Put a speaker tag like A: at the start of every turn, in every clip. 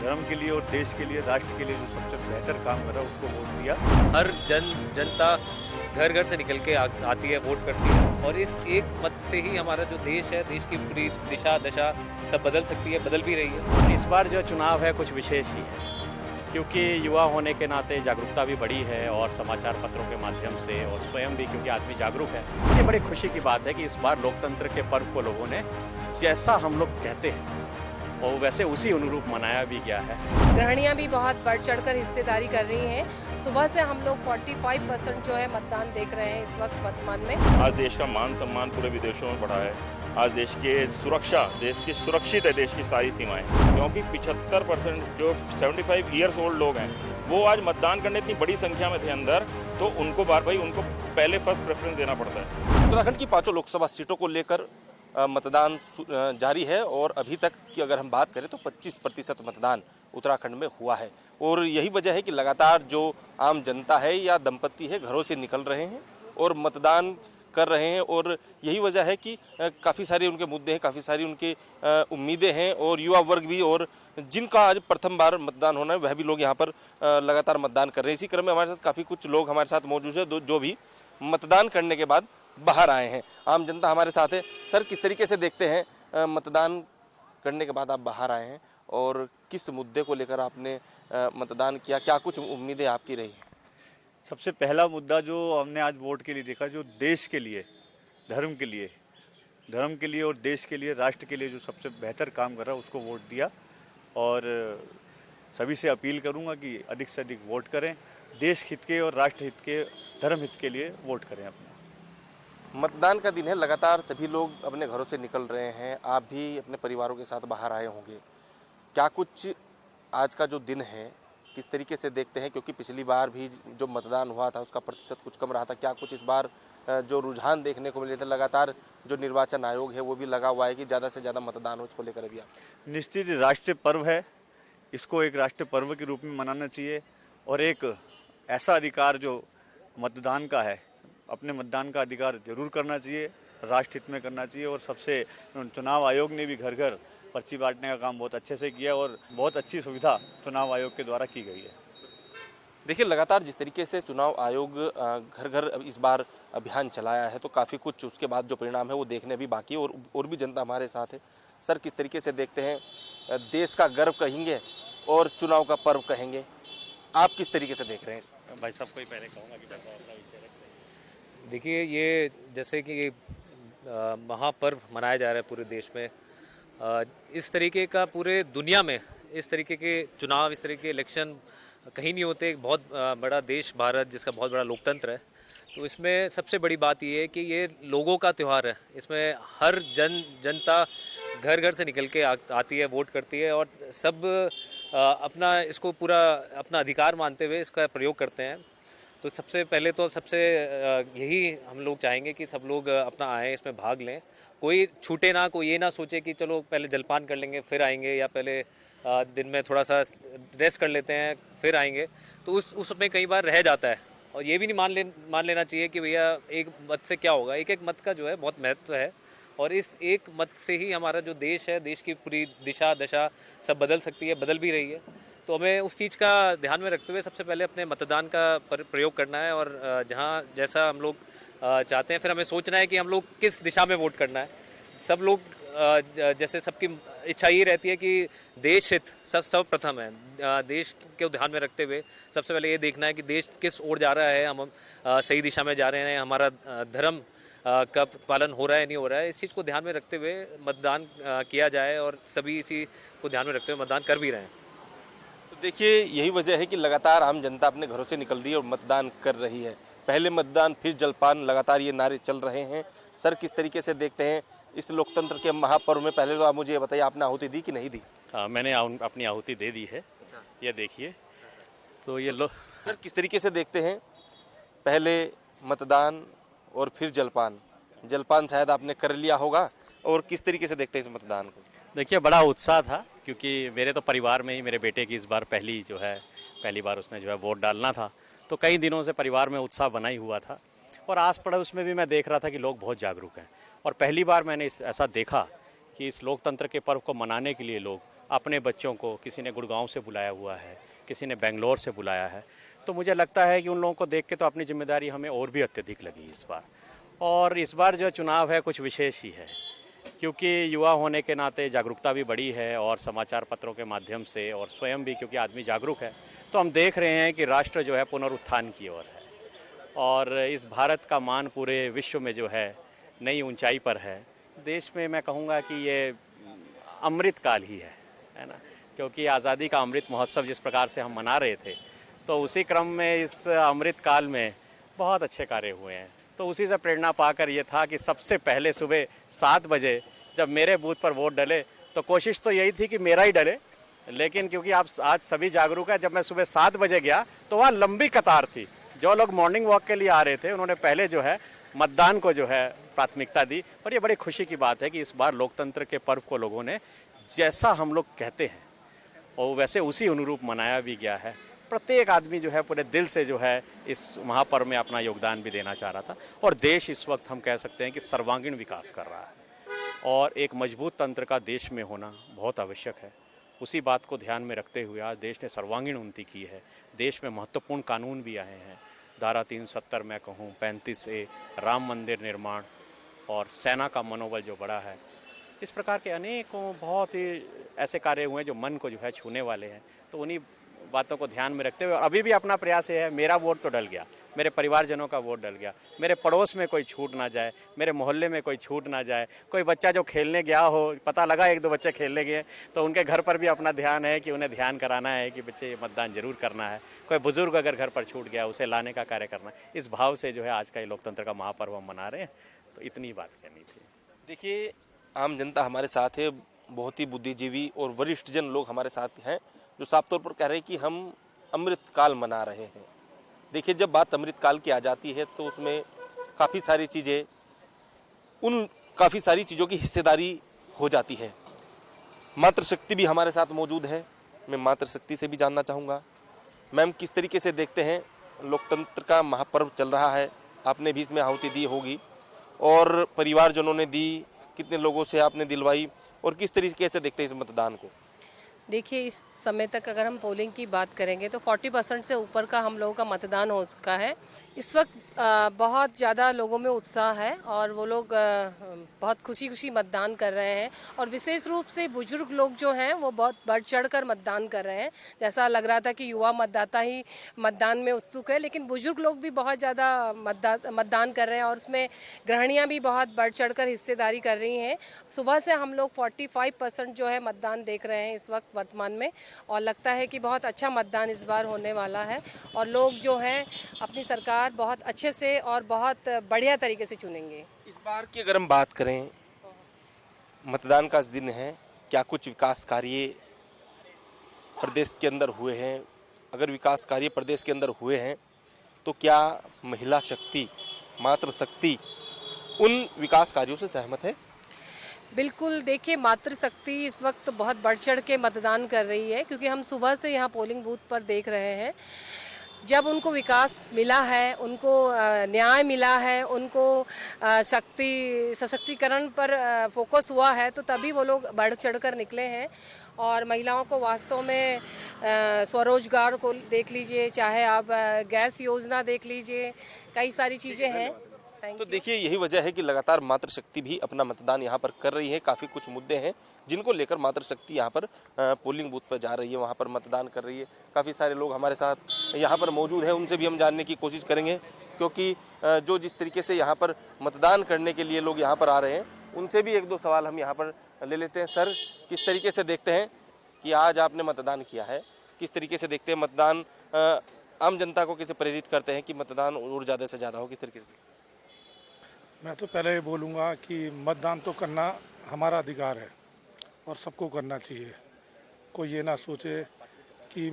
A: धर्म के लिए और देश के लिए, राष्ट्र के लिए जो सबसे बेहतर काम कर रहा है उसको वोट दिया।
B: हर जनता घर घर से निकल के आती है, वोट करती है और इस एक मत से ही हमारा जो देश है, देश की पूरी दिशा दशा सब बदल सकती है, बदल भी रही है।
C: इस बार जो चुनाव है कुछ विशेष ही है, क्योंकि युवा होने के नाते जागरूकता भी बढ़ी है और समाचार पत्रों के माध्यम से और स्वयं भी क्योंकि आदमी जागरूक है। ये बड़ी खुशी की बात है कि इस बार लोकतंत्र के पर्व को लोगों ने जैसा हम लोग कहते हैं और वैसे उसी अनुरूप मनाया भी गया है।
D: गृहिणियाँ भी बहुत बढ़ चढ़कर हिस्सेदारी कर रही हैं। सुबह से हम लोग 45% जो है मतदान देख रहे हैं इस वक्त वर्तमान में।
E: आज देश का मान सम्मान पूरे विदेशों में बढ़ा है। आज देश के सुरक्षा, देश की सुरक्षित है देश की सारी सीमाएं, क्योंकि 75% जो 75 ईयर्स ओल्ड लोग हैं वो आज मतदान करने इतनी बड़ी संख्या में थे अंदर, तो उनको उनको पहले फर्स्ट प्रेफरेंस देना पड़ता है।
F: उत्तराखंड की 5 लोकसभा सीटों को लेकर मतदान जारी है और अभी तक की अगर हम बात करें तो 25% मतदान उत्तराखंड में हुआ है और यही वजह है कि लगातार जो आम जनता है या दंपत्ति है घरों से निकल रहे हैं और मतदान कर रहे हैं और यही वजह है कि काफ़ी सारे उनके मुद्दे हैं, काफ़ी सारी उनकी उम्मीदें हैं और युवा वर्ग भी और जिनका आज प्रथम बार मतदान होना है वह भी लोग यहाँ पर लगातार मतदान कर रहे हैं। इसी क्रम में हमारे साथ काफ़ी कुछ लोग हमारे साथ मौजूद है जो भी मतदान करने के बाद बाहर आए हैं। आम जनता हमारे साथ है। सर, किस तरीके से देखते हैं मतदान करने के बाद आप बाहर आए हैं और किस मुद्दे को लेकर आपने मतदान किया, क्या कुछ उम्मीदें आपकी रही?
A: सबसे पहला मुद्दा जो हमने आज वोट के लिए देखा, जो देश के लिए, धर्म के लिए और देश के लिए, राष्ट्र के लिए जो सबसे बेहतर काम कर रहा है उसको वोट दिया। और सभी से अपील करूंगा कि अधिक से अधिक वोट करें, देश हित के और राष्ट्र हित के, धर्म हित के लिए वोट करें अपना।
F: मतदान का दिन है, लगातार सभी लोग अपने घरों से निकल रहे हैं, आप भी अपने परिवारों के साथ बाहर आए होंगे। क्या कुछ आज का जो दिन है किस तरीके से देखते हैं, क्योंकि पिछली बार भी जो मतदान हुआ था उसका प्रतिशत कुछ कम रहा था, क्या कुछ इस बार जो रुझान देखने को मिले थे, लगातार जो निर्वाचन आयोग है वो भी लगा हुआ है कि ज़्यादा से ज़्यादा मतदान हो, इसको लेकर अभी आप?
A: निश्चित राष्ट्रीय पर्व है, इसको एक राष्ट्रीय पर्व के रूप में मनाना चाहिए और एक ऐसा अधिकार जो मतदान का है, अपने मतदान का अधिकार जरूर करना चाहिए, राष्ट्र हित में करना चाहिए। और सबसे चुनाव आयोग ने भी घर घर पर्ची बांटने का काम बहुत अच्छे से किया और बहुत अच्छी सुविधा चुनाव आयोग के द्वारा की गई है।
F: देखिए, लगातार जिस तरीके से चुनाव आयोग घर घर इस बार अभियान चलाया है तो काफ़ी कुछ उसके बाद जो परिणाम है वो देखने भी बाकी है और भी जनता हमारे साथ है। सर, किस तरीके से देखते हैं, देश का गर्व कहेंगे और चुनाव का पर्व कहेंगे, आप किस तरीके से देख रहे हैं?
C: भाई साहब को ही पहले कहूँगा कि अपना विषय रखते हैं।
B: देखिए, ये जैसे कि महापर्व मनाया जा रहा है पूरे देश में, इस तरीके का पूरे दुनिया में इस तरीके के चुनाव, इस तरीके के इलेक्शन कहीं नहीं होते। एक बहुत बड़ा देश भारत, जिसका बहुत बड़ा लोकतंत्र है, तो इसमें सबसे बड़ी बात ये है कि ये लोगों का त्यौहार है। इसमें हर जनता घर घर से निकल के आती है, वोट करती है और सब अपना इसको पूरा अपना अधिकार मानते हुए इसका प्रयोग करते हैं। तो सबसे पहले तो यही हम लोग चाहेंगे कि सब लोग अपना आएँ, इसमें भाग लें, कोई छूटे ना, कोई ये ना सोचे कि चलो पहले जलपान कर लेंगे फिर आएंगे या पहले दिन में थोड़ा सा रेस्ट कर लेते हैं फिर आएंगे, तो उसमें कई बार रह जाता है। और ये भी नहीं मान लेना चाहिए कि भैया एक मत से क्या होगा। एक मत का जो है बहुत महत्व है और इस एक मत से ही हमारा जो देश है, देश की पूरी दिशा दशा सब बदल सकती है, बदल भी रही है। तो हमें उस चीज़ का ध्यान में रखते हुए सबसे पहले अपने मतदान का प्रयोग करना है और जहाँ जैसा हम लोग चाहते हैं फिर हमें सोचना है कि हम लोग किस दिशा में वोट करना है। सब लोग जैसे सबकी इच्छा ये रहती है कि देश हित सर्वप्रथम है, देश को ध्यान में रखते हुए सबसे पहले ये देखना है कि देश किस ओर जा रहा है, हम सही दिशा में जा रहे हैं, हमारा धर्म का पालन हो रहा है नहीं हो रहा है, इस चीज़ को ध्यान में रखते हुए मतदान किया जाए और सभी इसी को ध्यान में रखते हुए मतदान कर भी रहे हैं।
F: तो देखिए, यही वजह है कि लगातार आम जनता अपने घरों से निकल रही है और मतदान कर रही है। पहले मतदान फिर जलपान, लगातार ये नारे चल रहे हैं। सर, किस तरीके से देखते हैं इस लोकतंत्र के महापर्व में? पहले तो आप मुझे ये बताइए, आपने आहुति दी कि नहीं दी?
C: हाँ, मैंने अपनी आहुति दे दी है। ये देखिए, तो ये
F: सर, किस तरीके से देखते हैं, पहले मतदान और फिर जलपान शायद आपने कर लिया होगा, और किस तरीके से देखते हैं इस मतदान को?
C: देखिए, बड़ा उत्साह था क्योंकि मेरे तो परिवार में ही मेरे बेटे की इस बार पहली बार उसने जो है वोट डालना था, तो कई दिनों से परिवार में उत्साह बना ही हुआ था और आस पड़ोस में भी मैं देख रहा था कि लोग बहुत जागरूक हैं और पहली बार मैंने ऐसा देखा कि इस लोकतंत्र के पर्व को मनाने के लिए लोग अपने बच्चों को किसी ने गुड़गांव से बुलाया हुआ है, किसी ने बेंगलोर से बुलाया है। तो मुझे लगता है कि उन लोगों को देख के तो अपनी जिम्मेदारी हमें और भी अत्यधिक लगी इस बार। और इस बार जो चुनाव है कुछ विशेष ही है, क्योंकि युवा होने के नाते जागरूकता भी बढ़ी है और समाचार पत्रों के माध्यम से और स्वयं भी क्योंकि आदमी जागरूक है, तो हम देख रहे हैं कि राष्ट्र जो है पुनरुत्थान की ओर है और इस भारत का मान पूरे विश्व में जो है नई ऊंचाई पर है। देश में मैं कहूँगा कि ये अमृत काल ही है ना, क्योंकि आज़ादी का अमृत महोत्सव जिस प्रकार से हम मना रहे थे, तो उसी क्रम में इस अमृत काल में बहुत अच्छे कार्य हुए हैं। तो उसी से प्रेरणा पाकर ये था कि सबसे पहले सुबह 7 बजे जब मेरे बूथ पर वोट डले, तो कोशिश तो यही थी कि मेरा ही डले, लेकिन क्योंकि आप आज सभी जागरूक हैं, जब मैं सुबह 7 बजे गया तो वहाँ लंबी कतार थी। जो लोग मॉर्निंग वॉक के लिए आ रहे थे उन्होंने पहले जो है मतदान को जो है प्राथमिकता दी। और ये बड़ी खुशी की बात है कि इस बार लोकतंत्र के पर्व को लोगों ने जैसा हम लोग कहते हैं और वैसे उसी अनुरूप मनाया भी गया है। प्रत्येक आदमी जो है पूरे दिल से जो है इस महापर्व में अपना योगदान भी देना चाह रहा था। और देश इस वक्त हम कह सकते हैं कि सर्वांगीण विकास कर रहा है और एक मजबूत तंत्र का देश में होना बहुत आवश्यक है। उसी बात को ध्यान में रखते हुए आज देश ने सर्वांगीण उन्नति की है। देश में महत्वपूर्ण कानून भी आए हैं, धारा 370 मैं कहूँ, 35A, राम मंदिर निर्माण और सेना का मनोबल जो बढ़ा है। इस प्रकार के अनेकों बहुत ही ऐसे कार्य हुए जो मन को जो है छूने वाले हैं। तो उन्हीं बातों को ध्यान में रखते हुए अभी भी अपना प्रयास ये है, मेरा वोट तो डल गया, मेरे परिवारजनों का वोट डल गया, मेरे पड़ोस में कोई छूट ना जाए, मेरे मोहल्ले में कोई छूट ना जाए। कोई बच्चा जो खेलने गया हो, पता लगा 1-2 बच्चे खेलने गए, तो उनके घर पर भी अपना ध्यान है कि उन्हें ध्यान कराना है कि बच्चे मतदान जरूर करना है। कोई बुजुर्ग अगर घर पर छूट गया, उसे लाने का कार्य करना है। इस भाव से जो है आज का ये लोकतंत्र का महापर्व हम मना रहे हैं। तो इतनी बात कहनी थी।
F: देखिए, आम जनता हमारे साथ है, बहुत ही बुद्धिजीवी और वरिष्ठ जन लोग हमारे साथ हैं जो साफ तौर पर कह रहे हैं कि हम अमृत काल मना रहे हैं। देखिए, जब बात अमृत काल की आ जाती है तो उसमें काफ़ी सारी चीज़ों की हिस्सेदारी हो जाती है। मातृशक्ति भी हमारे साथ मौजूद है। मैं मातृशक्ति से भी जानना चाहूँगा, मैम किस तरीके से देखते हैं लोकतंत्र का महापर्व चल रहा है, आपने भी इसमें आहुति दी होगी और परिवारजनों ने दी, कितने लोगों से आपने दिलवाई और किस तरीके से देखते हैं इस मतदान को?
D: देखिए, इस समय तक अगर हम पोलिंग की बात करेंगे तो 40% से ऊपर का हम लोगों का मतदान हो चुका है। इस वक्त बहुत ज़्यादा लोगों में उत्साह है और वो लोग बहुत खुशी मतदान कर रहे हैं और विशेष रूप से बुजुर्ग लोग जो हैं वो बहुत बढ़ चढ़ कर मतदान कर रहे हैं। जैसा लग रहा था कि युवा मतदाता ही मतदान में उत्सुक है, लेकिन बुजुर्ग लोग भी बहुत ज़्यादा मतदान कर रहे हैं और उसमें गृहिणियाँ भी बहुत बढ़ चढ़ कर हिस्सेदारी कर रही हैं। सुबह से हम लोग 45% जो है मतदान देख रहे हैं इस वक्त वर्तमान में और लगता है कि बहुत अच्छा मतदान इस बार होने वाला है और लोग जो हैं अपनी सरकार बहुत अच्छे से और बहुत बढ़िया तरीके से चुनेंगे।
F: इस बार की अगर हम बात करें, मतदान का दिन है, क्या कुछ विकास कार्य प्रदेश के अंदर हुए हैं? अगर विकास कार्य प्रदेश के अंदर हुए हैं तो क्या महिला शक्ति, मातृशक्ति उन विकास कार्यों से सहमत है?
D: बिल्कुल, देखिए, मातृशक्ति इस वक्त बहुत बढ़ चढ़ के मतदान कर रही है क्योंकि हम सुबह से यहाँ पोलिंग बूथ पर देख रहे हैं। जब उनको विकास मिला है, उनको न्याय मिला है, उनको सशक्तिकरण पर फोकस हुआ है, तो तभी वो लोग बढ़ चढ़कर निकले हैं और महिलाओं को वास्तव में स्वरोजगार को देख लीजिए, चाहे आप गैस योजना देख लीजिए, कई सारी चीज़ें हैं।
F: तो देखिए, यही वजह है कि लगातार मातृशक्ति भी अपना मतदान यहाँ पर कर रही है। काफ़ी कुछ मुद्दे हैं जिनको लेकर मातृशक्ति यहाँ पर पोलिंग बूथ पर जा रही है, वहाँ पर मतदान कर रही है। काफ़ी सारे लोग हमारे साथ यहाँ पर मौजूद हैं, उनसे भी हम जानने की कोशिश करेंगे, क्योंकि जो जिस तरीके से यहाँ पर मतदान करने के लिए लोग यहाँ पर आ रहे हैं, उनसे भी 1-2 सवाल हम यहाँ पर ले लेते हैं। सर, किस तरीके से देखते हैं कि आज आपने मतदान किया है, किस तरीके से देखते हैं मतदान आम जनता को कैसे प्रेरित करते हैं कि मतदान और ज़्यादा से ज़्यादा हो, किस तरीके से?
G: मैं तो पहले ये बोलूँगा कि मतदान तो करना हमारा अधिकार है और सबको करना चाहिए। कोई ये ना सोचे कि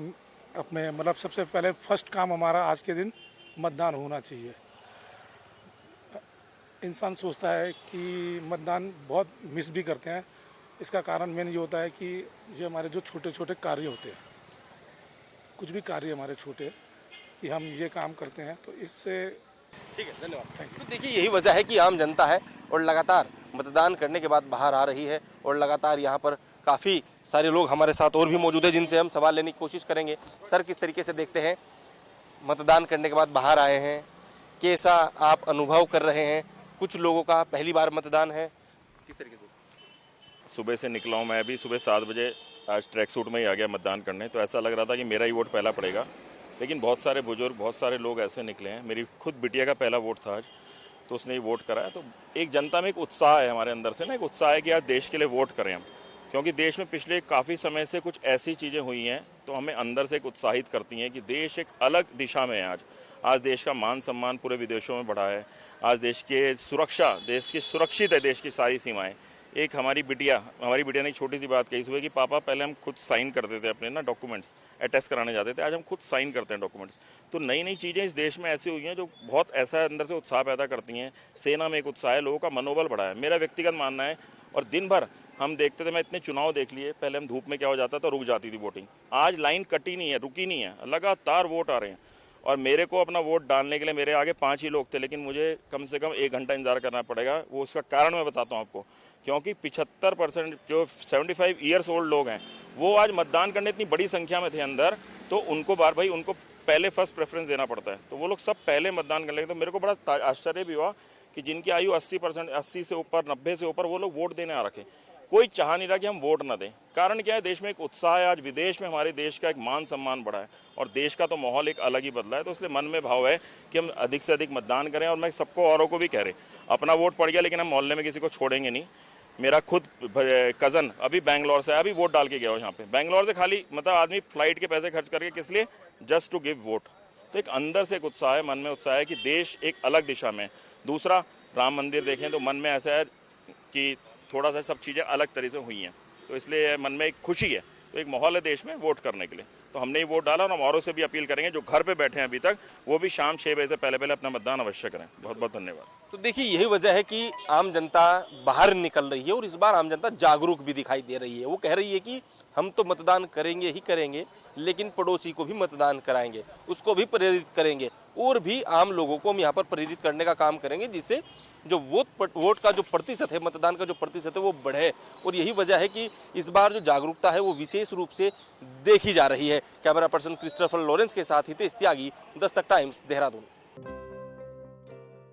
G: अपने मतलब सबसे पहले फर्स्ट काम हमारा आज के दिन मतदान होना चाहिए। इंसान सोचता है कि मतदान बहुत मिस भी करते हैं। इसका कारण मेन ये होता है कि ये हमारे जो छोटे छोटे कार्य होते हैं, कुछ भी कार्य हमारे छोटे, कि हम ये काम करते हैं तो इससे।
F: ठीक है, धन्यवाद। तो देखिए, यही वजह है कि आम जनता है और लगातार मतदान करने के बाद बाहर आ रही है और लगातार यहाँ पर काफ़ी सारे लोग हमारे साथ और भी मौजूद हैं जिनसे हम सवाल लेने की कोशिश करेंगे। सर, किस तरीके से देखते हैं, मतदान करने के बाद बाहर आए हैं, कैसा आप अनुभव कर रहे हैं? कुछ लोगों का पहली बार मतदान है, किस तरीके से?
E: सुबह से निकला हूँ मैं अभी, सुबह 7 बजे आज ट्रैक सूट में ही आ गया मतदान करने। तो ऐसा लग रहा था कि मेरा ही वोट पहला पड़ेगा, लेकिन बहुत सारे बुजुर्ग, बहुत सारे लोग ऐसे निकले हैं। मेरी खुद बिटिया का पहला वोट था आज, तो उसने ही वोट कराया। तो एक जनता में एक उत्साह है, हमारे अंदर से ना एक उत्साह है कि आज देश के लिए वोट करें हम, क्योंकि देश में पिछले काफ़ी समय से कुछ ऐसी चीज़ें हुई हैं तो हमें अंदर से एक उत्साहित करती हैं कि देश एक अलग दिशा में है। आज देश का मान सम्मान पूरे विदेशों में बढ़ा है। आज देश के सुरक्षा, देश की सुरक्षित है देश की सारी सीमाएं। एक हमारी बिटिया ने एक छोटी सी बात कही सुबह कि पापा पहले हम खुद साइन करते थे अपने ना डॉक्यूमेंट्स, अटेस्ट कराने जाते थे, आज हम खुद साइन करते हैं डॉक्यूमेंट्स। तो नई नई चीज़ें इस देश में ऐसी हुई हैं जो बहुत ऐसा अंदर से उत्साह पैदा करती हैं। सेना में एक उत्साह है, लोगों का मनोबल बढ़ा है, मेरा व्यक्तिगत मानना है। और दिन भर हम देखते थे, मैं इतने चुनाव देख लिए, पहले हम धूप में क्या हो जाता था, रुक जाती थी वोटिंग। आज लाइन कटी नहीं है, रुकी नहीं है, लगातार वोट आ रहे हैं। और मेरे को अपना वोट डालने के लिए मेरे आगे 5 ही लोग थे, लेकिन मुझे कम से कम 1 घंटा इंतजार करना पड़ेगा। वो उसका कारण मैं बताता हूँ आपको, क्योंकि 75% जो 75 ईयर्स ओल्ड लोग हैं वो आज मतदान करने इतनी बड़ी संख्या में थे अंदर, तो उनको उनको पहले फर्स्ट प्रेफरेंस देना पड़ता है। तो वो लोग सब पहले मतदान कर लेंगे। तो मेरे को बड़ा आश्चर्य भी हुआ कि जिनकी आयु 80 से ऊपर, 90 से ऊपर, वो लोग वोट देने आ रखे। कोई चाह नहीं रहा कि हम वोट ना दें। कारण क्या है, देश में एक उत्साह है। आज विदेश में हमारे देश का एक मान सम्मान बढ़ा है और देश का तो माहौल एक अलग ही बदला है। तो इसलिए मन में भाव है कि हम अधिक से अधिक मतदान करें। और मैं सबको, औरों को भी कह रहे, अपना वोट पड़ गया लेकिन हम मोहल्ले में किसी को छोड़ेंगे नहीं। मेरा खुद कज़न अभी बैंगलोर से, अभी वोट डाल के गया हो यहाँ पे, बैंगलोर से खाली मतलब आदमी फ्लाइट के पैसे खर्च करके, किस लिए, जस्ट टू गिव वोट। तो एक अंदर से एक उत्साह है, मन में उत्साह है कि देश एक अलग दिशा में। दूसरा, राम मंदिर देखें तो मन में ऐसा है कि थोड़ा सा सब चीज़ें अलग तरह से हुई हैं, तो इसलिए मन में एक खुशी है। तो एक माहौल है देश में वोट करने के लिए, तो हमने ही वोट डाला। और हम औरों से भी अपील करेंगे जो घर पे बैठे हैं अभी तक, वो भी शाम 6 बजे से पहले अपना मतदान अवश्य करें। बहुत बहुत धन्यवाद।
F: तो देखिए, यही वजह है कि आम जनता बाहर निकल रही है और इस बार आम जनता जागरूक भी दिखाई दे रही है। वो कह रही है कि हम तो मतदान करेंगे ही करेंगे, लेकिन पड़ोसी को भी मतदान कराएंगे, उसको भी प्रेरित करेंगे और भी आम लोगों को हम यहाँ पर प्रेरित करने का काम करेंगे, जिससे जो वोट का जो प्रतिशत है, मतदान का जो प्रतिशत है, वो बढ़े। और यही वजह है कि इस बार जो जागरूकता है वो विशेष रूप से देखी जा रही है। कैमरा पर्सन क्रिस्टोफर लॉरेंस के साथ हितेश त्यागी, दस्तक टाइम्स, देहरादून।